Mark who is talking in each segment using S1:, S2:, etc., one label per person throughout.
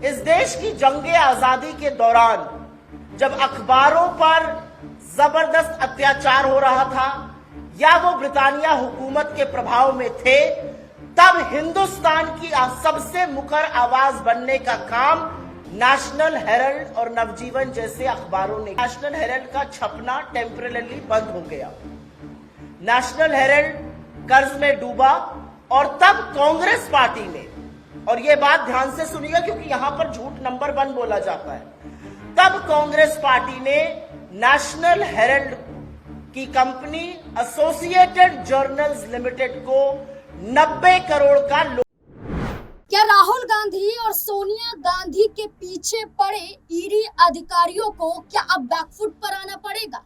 S1: इस देश की जंगे आजादी के दौरान जब अखबारों पर जबरदस्त अत्याचार हो रहा था या वो ब्रिटानिया हुकूमत के प्रभाव में थे, तब हिंदुस्तान की सबसे मुखर आवाज बनने का काम नेशनल हेरल्ड और नवजीवन जैसे अखबारों ने। नेशनल हेरल्ड का छपना टेम्परेरी बंद हो गया, नेशनल हेरल्ड कर्ज में डूबा और तब कांग्रेस पार्टी ने, और ये बात ध्यान से सुनिएगा क्योंकि यहां पर झूठ नंबर 1 बोला जाता है, तब कांग्रेस पार्टी ने नेशनल हेरल्ड की कंपनी एसोसिएटेड जर्नल्स लिमिटेड को 90 करोड़ का
S2: क्या राहुल गांधी और सोनिया गांधी के पीछे पड़े ईडी अधिकारियों को क्या अब बैकफुट पर आना पड़ेगा?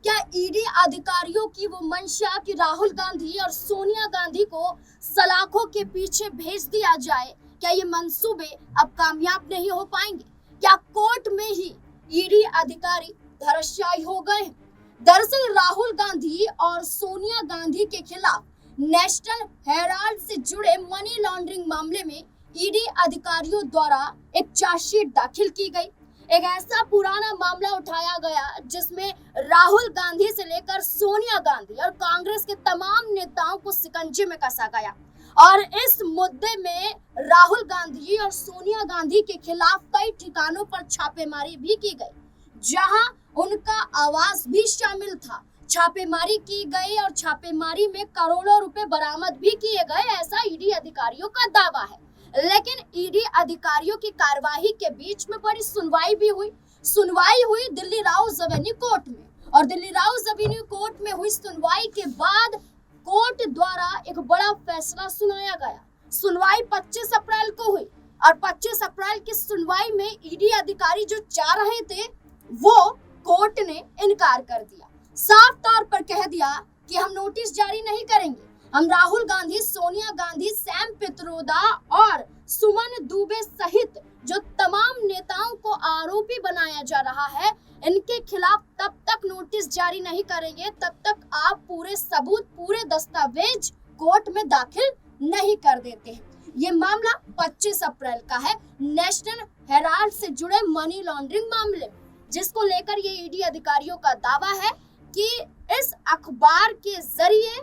S2: क्या ईडी अधिकारियों की वो मंशा कि राहुल गांधी और सोनिया गांधी को सलाखों के पीछे भेज दिया जाए, क्या ये मंसूबे अब कामयाब नहीं हो पाएंगे? क्या कोर्ट में ही ईडी अधिकारी धराशायी हो गए हैं? दरअसल राहुल गांधी और सोनिया गांधी के खिलाफ नेशनल हेराल्ड से जुड़े मनी लॉन्ड्रिंग मामले में ईडी अधिकारियों द्वारा एक चार्जशीट दाखिल की गई। एक ऐसा पुराना मामला उठाया गया जिसमें राहुल गांधी से लेकर सोनिया गांधी और कांग्रेस के तमाम नेताओं को शिकंजे में कसा गया और इस मुद्दे में राहुल गांधी और सोनिया गांधी के खिलाफ कई ठिकानों पर छापेमारी भी की गई, जहां उनका आवाज भी शामिल था। छापेमारी की गई और छापेमारी में करोड़ों रुपए बरामद भी किए गए, ऐसा ईडी अधिकारियों का दावा है। लेकिन ईडी अधिकारियों की कार्रवाई के बीच में बड़ी सुनवाई हुई दिल्ली राउज एवेन्यू कोर्ट में, और दिल्ली राउज एवेन्यू कोर्ट में हुई सुनवाई के बाद कोर्ट द्वारा एक बड़ा फैसला सुनाया गया। सुनवाई 25 अप्रैल को हुई और 25 अप्रैल की सुनवाई में ईडी अधिकारी जो चाह रहे थे वो कोर्ट ने इनकार कर दिया। साफ तौर पर कह दिया कि हम नोटिस जारी नहीं करेंगे, हम राहुल गांधी, सोनिया गांधी, सैम पित्रोदा और सुमन दुबे सहित जो तमाम नेताओं को आरोपी बनाया जा रहा है, इनके खिलाफ तब तक नोटिस जारी नहीं करेंगे तब तक आप पूरे सबूत, पूरे दस्तावेज कोर्ट में दाखिल नहीं कर देते हैं। ये मामला 25 अप्रैल का है, नेशनल हेराल्ड से जुड़े मनी लॉन्ड्रिंग मामले, जिसको लेकर ये ईडी अधिकारियों का दावा है कि इस अखबार के जरिए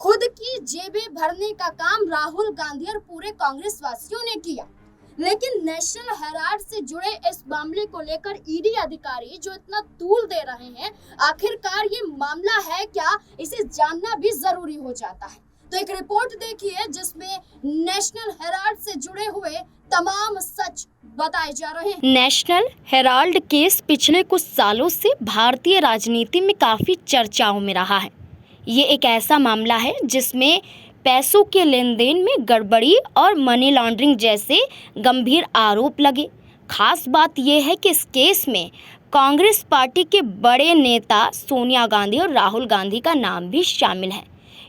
S2: खुद की जेबें भरने का काम राहुल गांधी और पूरे कांग्रेस वासियों ने किया। लेकिन नेशनल हेराल्ड से जुड़े इस मामले को लेकर ईडी अधिकारी जो इतना तूल दे रहे हैं, आखिरकार ये मामला है क्या, इसे जानना भी जरूरी हो जाता है। तो एक रिपोर्ट देखिए जिसमें नेशनल हेराल्ड से जुड़े हुए तमाम सच बताए जा रहे हैं।
S3: नेशनल हेराल्ड केस पिछले कुछ सालों से भारतीय राजनीति में काफी चर्चाओं में रहा है। ये एक ऐसा मामला है जिसमें पैसों के लेन देन में गड़बड़ी और मनी लॉन्ड्रिंग जैसे गंभीर आरोप लगे। खास बात यह है कि इस केस में कांग्रेस पार्टी के बड़े नेता सोनिया गांधी और राहुल गांधी का नाम भी शामिल है।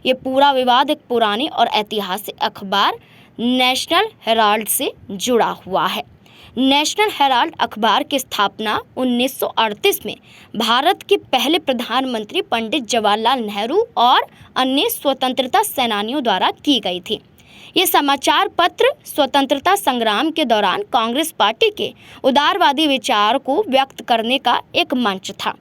S3: ये पूरा विवाद एक पुराने और ऐतिहासिक अखबार नेशनल हेराल्ड से जुड़ा हुआ है। नेशनल हेराल्ड अखबार की स्थापना 1938 में भारत के पहले प्रधानमंत्री पंडित जवाहरलाल नेहरू और अन्य स्वतंत्रता सेनानियों द्वारा की गई थी। ये समाचार पत्र स्वतंत्रता संग्राम के दौरान कांग्रेस पार्टी के उदारवादी विचार को व्यक्त करने का एक मंच था।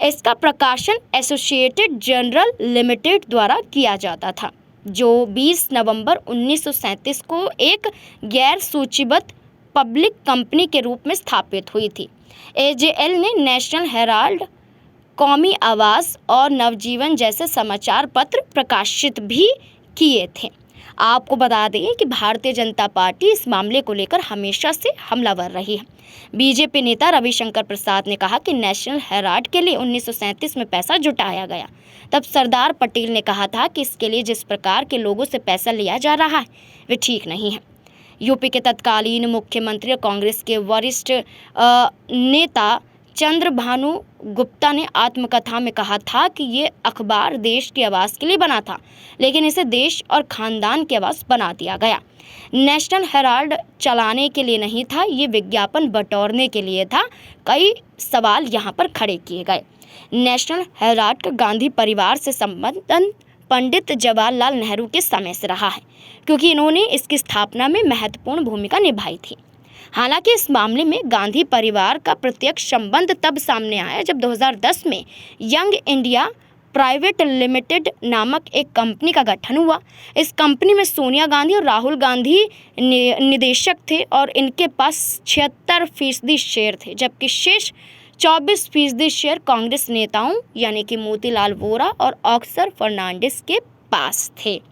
S3: इसका प्रकाशन एसोसिएटेड जर्नल लिमिटेड द्वारा किया जाता था, जो 20 नवंबर 1937 को एक गैर सूचीबद्ध पब्लिक कंपनी के रूप में स्थापित हुई थी। एजेएल ने नेशनल हेराल्ड, कौमी आवाज़ और नवजीवन जैसे समाचार पत्र प्रकाशित भी किए थे। आपको बता दें कि भारतीय जनता पार्टी इस मामले को लेकर हमेशा से हमलावर रही है। बीजेपी नेता रविशंकर प्रसाद ने कहा कि नेशनल हेराल्ड के लिए 1937 में पैसा जुटाया गया। तब सरदार पटेल ने कहा था कि इसके लिए जिस प्रकार के लोगों से पैसा लिया जा रहा है वे ठीक नहीं है। यूपी के तत्कालीन मुख्यमंत्री और कांग्रेस के वरिष्ठ नेता चंद्रभानु गुप्ता ने आत्मकथा में कहा था कि ये अखबार देश की आवाज़ के लिए बना था, लेकिन इसे देश और खानदान की आवाज़ बना दिया गया। नेशनल हेराल्ड चलाने के लिए नहीं था, ये विज्ञापन बटोरने के लिए था। कई सवाल यहाँ पर खड़े किए गए। नेशनल हेराल्ड का गांधी परिवार से संबंध पंडित जवाहरलाल नेहरू के समय से रहा है, क्योंकि इन्होंने इसकी स्थापना में महत्वपूर्ण भूमिका निभाई थी। हालांकि इस मामले में गांधी परिवार का प्रत्यक्ष संबंध तब सामने आया जब 2010 में यंग इंडिया प्राइवेट लिमिटेड नामक एक कंपनी का गठन हुआ। इस कंपनी में सोनिया गांधी और राहुल गांधी निदेशक थे और इनके पास 76% शेयर थे, जबकि शेष 24% शेयर कांग्रेस नेताओं यानी कि मोतीलाल वोरा और ऑक्सर फर्नांडिस के पास थे।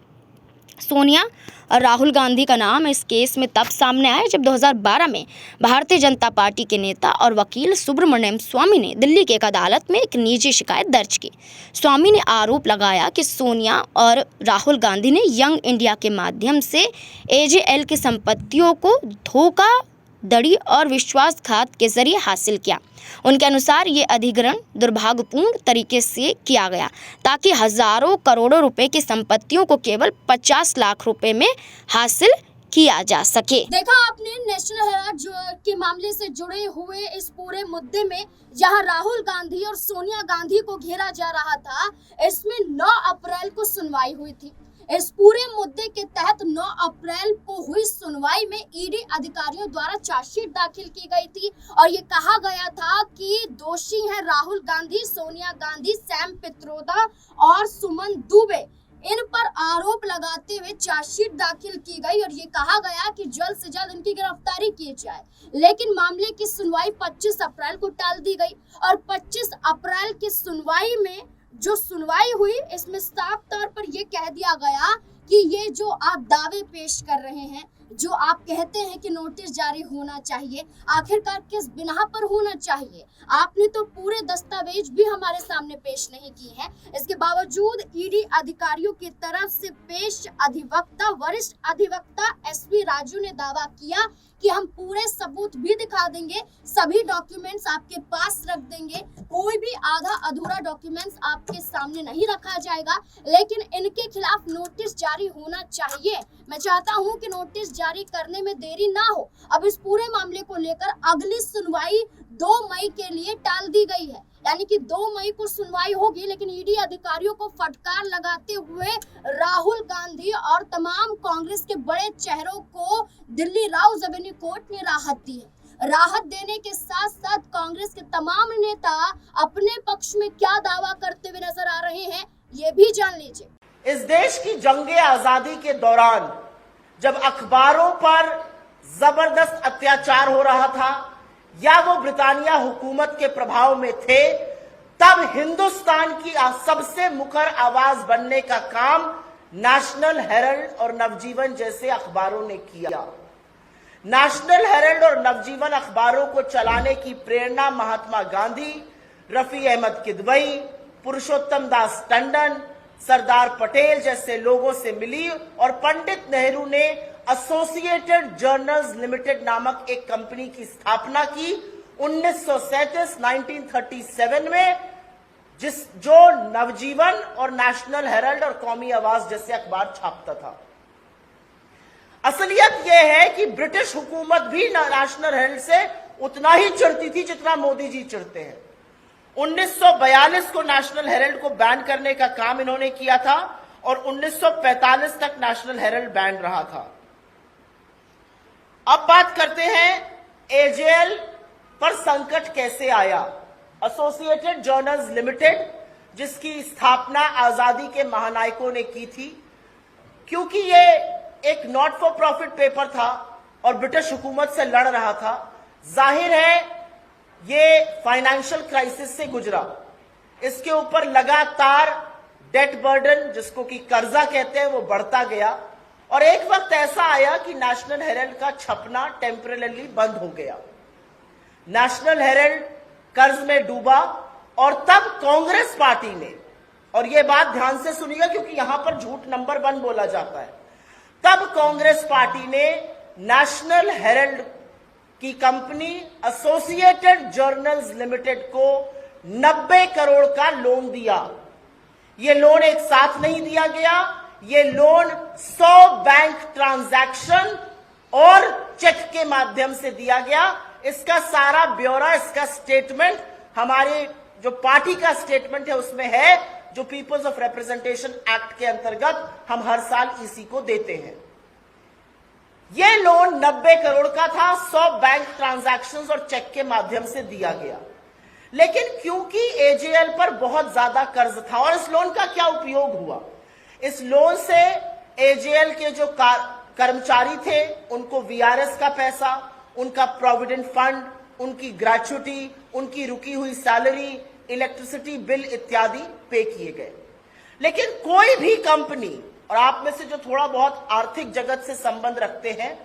S3: सोनिया और राहुल गांधी का नाम इस केस में तब सामने आया जब 2012 में भारतीय जनता पार्टी के नेता और वकील सुब्रमण्यम स्वामी ने दिल्ली की एक अदालत में एक निजी शिकायत दर्ज की। स्वामी ने आरोप लगाया कि सोनिया और राहुल गांधी ने यंग इंडिया के माध्यम से AJL की संपत्तियों को धोखाधड़ी और विश्वासघात के जरिए हासिल किया। उनके अनुसार ये अधिग्रहण दुर्भाग्यपूर्ण तरीके से किया गया ताकि हजारों करोड़ों रुपए की संपत्तियों को केवल 50 लाख रुपए में हासिल किया जा सके।
S2: देखा आपने नेशनल हेराल्ड के मामले से जुड़े हुए इस पूरे मुद्दे में जहां राहुल गांधी और सोनिया गांधी को घेरा जा रहा था, इसमें 9 अप्रैल को सुनवाई हुई थी। इस पूरे मुद्दे के तहत 9 अप्रैल को हुई सुनवाई में ईडी अधिकारियों द्वारा चार्जशीट दाखिल की गई थी और ये कहा गया था कि दोषी हैं राहुल गांधी, सोनिया गांधी, सैम पित्रोदा और सुमन दुबे। इन पर आरोप लगाते हुए चार्जशीट दाखिल की गई और ये कहा गया कि जल्द से जल्द इनकी गिरफ्तारी की जाए, लेकिन मामले की सुनवाई 25 अप्रैल को टाल दी गई और 25 अप्रैल की सुनवाई में जो सुनवाई हुई इसमें साफ तौर पर यह कह दिया गया कि ये जो आप दावे पेश कर रहे हैं, जो आप कहते हैं कि नोटिस जारी होना चाहिए, आखिरकार किस बिना पर होना चाहिए? आपने तो पूरे दस्तावेज भी हमारे सामने पेश नहीं किए हैं। इसके बावजूद ईडी अधिकारियों की तरफ से पेश अधिवक्ता वरिष्ठ अधिवक्ता एसवी राजू ने दावा किया कि हम पूरे सबूत भी दिखा देंगे, सभी डॉक्यूमेंट्स आपके पास रख देंगे, कोई भी आधा अधूरा डॉक्यूमेंट्स आपके सामने नहीं रखा जाएगा, लेकिन इनके खिलाफ नोटिस जारी होना चाहिए। मैं चाहता हूं कि नोटिस जारी करने में देरी ना हो। अब इस पूरे मामले को लेकर अगली सुनवाई 2 मई के लिए टाल दी गई है, यानी कि 2 मई को सुनवाई होगी, लेकिन ईडी अधिकारियों को फटकार लगाते हुए राहुल गांधी और तमाम कांग्रेस के बड़े चेहरों को दिल्ली राउज एवेन्यू कोर्ट ने राहत दी है। राहत देने के साथ साथ कांग्रेस के तमाम नेता अपने पक्ष में क्या दावा करते हुए नजर आ रहे हैं, ये भी जान लीजिए।
S1: इस देश की जंगे आजादी के दौरान जब अखबारों पर जबरदस्त अत्याचार हो रहा था या वो ब्रिटानिया हुकूमत के प्रभाव में थे, तब हिंदुस्तान की सबसे मुखर आवाज बनने का काम नेशनल हेराल्ड और नवजीवन जैसे अखबारों ने किया। नेशनल हेराल्ड और नवजीवन अखबारों को चलाने की प्रेरणा महात्मा गांधी, रफी अहमद किदवई, पुरुषोत्तम दास टंडन, सरदार पटेल जैसे लोगों से मिली और पंडित नेहरू ने एसोसिएटेड जर्नल्स लिमिटेड नामक एक कंपनी की स्थापना की 1937 में, जो नवजीवन और नेशनल हेराल्ड और कौमी आवाज जैसे अखबार छापता था। असलियत यह है कि ब्रिटिश हुकूमत भी नेशनल हेराल्ड से उतना ही चिढ़ती थी जितना मोदी जी चिढ़ते हैं। 1942 को नेशनल हेराल्ड को बैन करने का काम इन्होंने किया था और 1945 तक नेशनल हेराल्ड बैन रहा था। अब बात करते हैं AJL पर संकट कैसे आया। एसोसिएटेड जर्नल्स लिमिटेड, जिसकी स्थापना आजादी के महानायकों ने की थी, क्योंकि ये एक नॉट फॉर प्रॉफिट पेपर था और ब्रिटिश हुकूमत से लड़ रहा था, जाहिर है ये फाइनेंशियल क्राइसिस से गुजरा। इसके ऊपर लगातार डेट बर्डन, जिसको कि कर्जा कहते हैं, वो बढ़ता गया और एक वक्त ऐसा आया कि नेशनल हेराल्ड का छपना टेम्परेरी बंद हो गया। नेशनल हेराल्ड कर्ज में डूबा और तब कांग्रेस पार्टी ने, और यह बात ध्यान से सुनिएगा क्योंकि यहां पर झूठ नंबर 1 बोला जाता है, तब कांग्रेस पार्टी ने नेशनल हेराल्ड की कंपनी एसोसिएटेड जर्नल्स लिमिटेड को 90 करोड़ का लोन दिया। यह लोन एक साथ नहीं दिया गया, यह लोन 100 बैंक ट्रांजैक्शन और चेक के माध्यम से दिया गया। इसका सारा ब्यौरा, इसका स्टेटमेंट हमारे जो पार्टी का स्टेटमेंट है उसमें है, जो पीपल्स ऑफ रिप्रेजेंटेशन एक्ट के अंतर्गत हम हर साल ईसी को देते हैं। ये लोन 90 करोड़ का था, 100 बैंक ट्रांजैक्शंस और चेक के माध्यम से दिया गया। लेकिन क्योंकि एजेएल पर बहुत ज्यादा कर्ज था, और इस लोन का क्या उपयोग हुआ, इस लोन से एजेएल के जो कर्मचारी थे उनको वीआरएस का पैसा, उनका प्रोविडेंट फंड, उनकी ग्रेच्युटी, उनकी रुकी हुई सैलरी, इलेक्ट्रिसिटी बिल इत्यादि पे किए गए। लेकिन कोई भी कंपनी, और आप में से जो थोड़ा बहुत आर्थिक जगत से संबंध रखते हैं,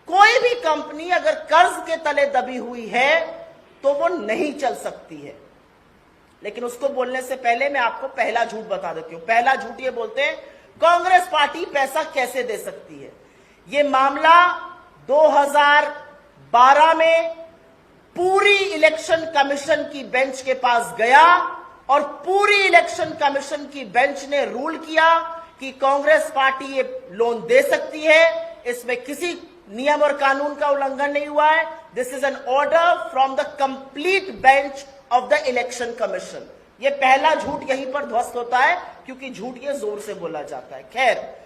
S1: कोई भी कंपनी अगर कर्ज के तले दबी हुई है तो वो नहीं चल सकती है। लेकिन उसको बोलने से पहले मैं आपको पहला झूठ बता देती हूं। पहला झूठ ये बोलते हैं कांग्रेस पार्टी पैसा कैसे दे सकती है। ये मामला 2012 में पूरी इलेक्शन कमीशन की बेंच के पास गया और पूरी इलेक्शन कमीशन की बेंच ने रूल किया कि कांग्रेस पार्टी ये लोन दे सकती है, इसमें किसी नियम और कानून का उल्लंघन नहीं हुआ है। This is an order from the complete bench of the election commission. ये पहला झूठ यहीं पर ध्वस्त होता है, क्योंकि झूठ ये जोर से बोला जाता है। खैर,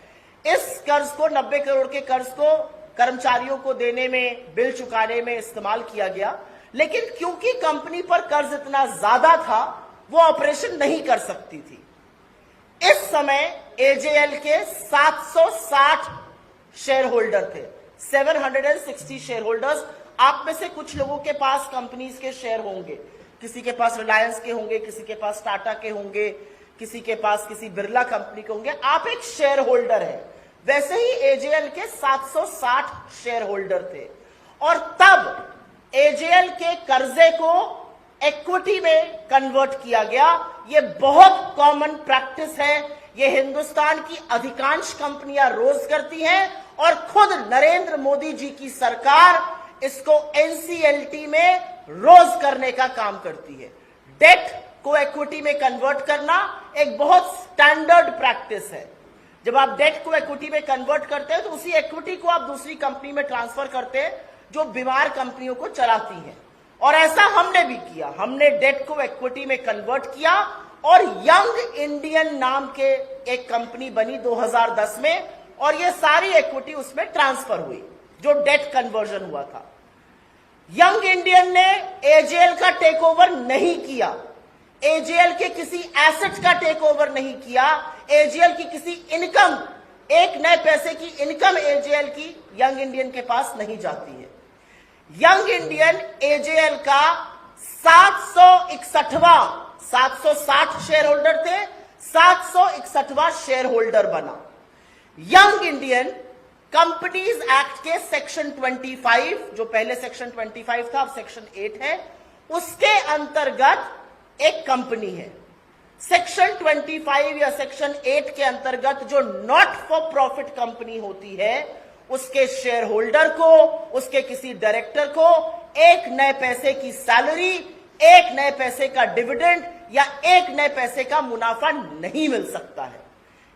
S1: इस कर्ज को, 90 करोड़ के कर्ज को कर्मचारियों को देने में, बिल चुकाने में इस्तेमाल किया गया। लेकिन क्योंकि कंपनी पर कर्ज इतना ज्यादा था, वो ऑपरेशन नहीं कर सकती थी। इस समय एजेएल के 760 शेयर होल्डर थे, 760 शेयर होल्डर्स। आप में से कुछ लोगों के पास कंपनीज के शेयर होंगे, किसी के पास रिलायंस के होंगे, किसी के पास टाटा के होंगे, किसी के पास किसी बिरला कंपनी के होंगे। आप एक शेयर होल्डर है। वैसे ही एजेएल के 760 शेयर होल्डर थे, और तब एजेएल के कर्जे को इक्विटी में कन्वर्ट किया गया। यह बहुत कॉमन प्रैक्टिस है, यह हिंदुस्तान की अधिकांश कंपनियां रोज करती हैं, और खुद नरेंद्र मोदी जी की सरकार इसको एनसीएलटी में रोज करने का काम करती है। डेट को इक्विटी में कन्वर्ट करना एक बहुत स्टैंडर्ड प्रैक्टिस है। जब आप डेट को इक्विटी में कन्वर्ट करते हैं तो उसी इक्विटी को आप दूसरी कंपनी में ट्रांसफर करते हैं जो बीमार कंपनियों को चलाती हैं, और ऐसा हमने भी किया। हमने डेट को इक्विटी में कन्वर्ट किया और यंग इंडियन नाम के एक कंपनी बनी 2010 में, और ये सारी इक्विटी उसमें ट्रांसफर हुई जो डेट कन्वर्जन हुआ था। यंग इंडियन ने एजेएल का टेक ओवर नहीं किया, एजेएल के किसी एसेट का टेक ओवर नहीं किया, एजेएल की किसी इनकम, एक नए पैसे की इनकम एजेएल की यंग इंडियन के पास नहीं जाती है। यंग इंडियन एजेएल का 760 शेयर होल्डर थे, 761वां शेयर होल्डर बना। यंग इंडियन कंपनीज एक्ट के सेक्शन 25, जो पहले सेक्शन 25 था, अब सेक्शन 8 है, उसके अंतर्गत एक कंपनी है। सेक्शन 25 या सेक्शन 8 के अंतर्गत जो नॉट फॉर प्रॉफिट कंपनी होती है, उसके शेयर होल्डर को, उसके किसी डायरेक्टर को एक नए पैसे की सैलरी, एक नए पैसे का डिविडेंड या एक नए पैसे का मुनाफा नहीं मिल सकता है।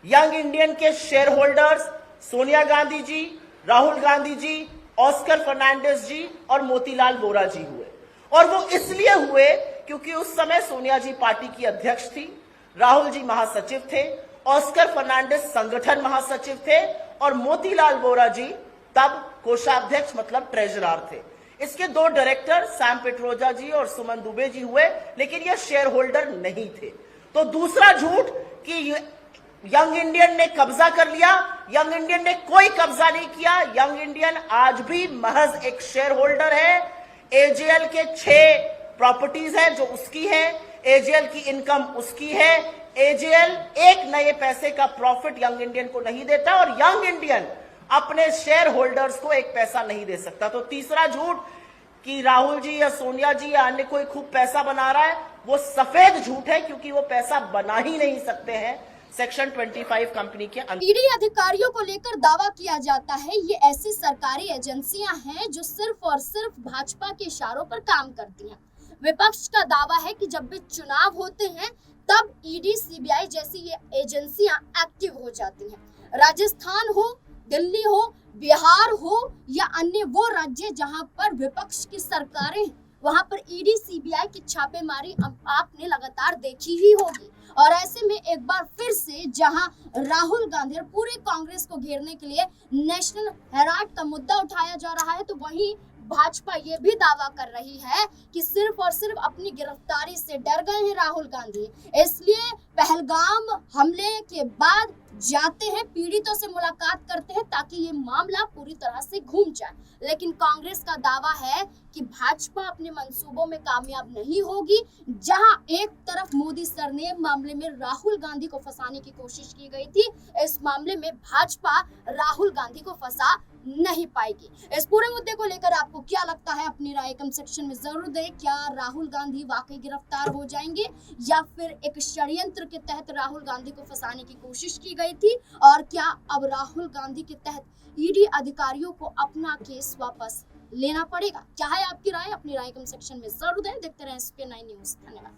S1: यंग इंडियन के share holders Sonia Gandhi ji, Rahul Gandhi ji, Oscar Fernandes जी और मोतीलाल वोरा जी हुए। और वो इसलिए हुए क्योंकि उस समय सोनिया जी पार्टी की अध्यक्ष थी, राहुल जी महासचिव थे, ऑस्कर फर्नांडिस संगठन महासचिव थे, और मोतीलाल वोरा जी तब कोषाध्यक्ष मतलब ट्रेजरर थे। इसके दो डायरेक्टर सैम पिट्रोदा जी और सुमन दुबे जी हुए, लेकिन ये शेयर होल्डर नहीं थे। तो दूसरा झूठ कि यंग इंडियन ने कब्जा कर लिया, यंग इंडियन ने कोई कब्जा नहीं किया। यंग इंडियन आज भी महज एक शेयर होल्डर है। एजेएल के 6 प्रॉपर्टीज हैं जो उसकी है, एजेएल की इनकम उसकी है। एजेएल एक नए पैसे का प्रॉफिट यंग इंडियन को नहीं देता, और यंग इंडियन अपने शेयर होल्डर्स को एक पैसा नहीं दे सकता। तो तीसरा झूठ कि राहुल जी या सोनिया जी या अन्य कोई खूब पैसा बना रहा है, वो सफेद झूठ है, क्योंकि वो पैसा बना ही नहीं सकते हैं सेक्शन 25 कंपनी के अंदर।
S2: ईडी अधिकारियों को लेकर दावा किया जाता है ये ऐसी सरकारी एजेंसियां हैं जो सिर्फ और सिर्फ भाजपा के इशारों पर काम करती हैं। विपक्ष का दावा है कि जब भी चुनाव होते हैं तब ईडी, सीबीआई जैसी ये एजेंसियां एक्टिव हो जाती हैं। राजस्थान हो, दिल्ली हो, बिहार हो या अन्य वो राज्य जहां पर विपक्ष की सरकारें वहां पर ईडी सीबीआई की छापेमारी अब आपने लगातार देखी ही होगी। और ऐसे में एक बार फिर से जहां राहुल गांधी और पूरे कांग्रेस को घेरने के लिए नेशनल हेराल्ड का मुद्दा उठाया जा रहा है, तो वहीं भाजपा ये भी दावा कर रही है कि सिर्फ और सिर्फ अपनी गिरफ्तारी से डर गए हैं राहुल गांधी, इसलिए पहलगाम हमले के बाद जाते हैं, पीड़ितों से मुलाकात करते हैं ताकि ये मामला पूरी तरह से घूम जाए। लेकिन कांग्रेस का दावा है कि भाजपा अपने मंसूबों में कामयाब नहीं होगी। जहां एक तरफ मोदी सर ने मामले में राहुल गांधी को फंसाने की कोशिश की गई थी, इस मामले में भाजपा राहुल गांधी को फंसा नहीं पाएगी। इस पूरे मुद्दे को लेकर आपको क्या लगता है, अपनी राय कमेंट सेक्शन में जरूर दें। क्या राहुल गांधी वाकई गिरफ्तार हो जाएंगे या फिर एक षड्यंत्र के तहत राहुल गांधी को फंसाने की कोशिश की गई थी, और क्या अब राहुल गांधी के तहत ईडी अधिकारियों को अपना केस वापस लेना पड़ेगा? क्या है आपकी राय? अपनी राय कमेंट सेक्शन में जरूर दें। देखते रहें SP9 न्यूज़। धन्यवाद।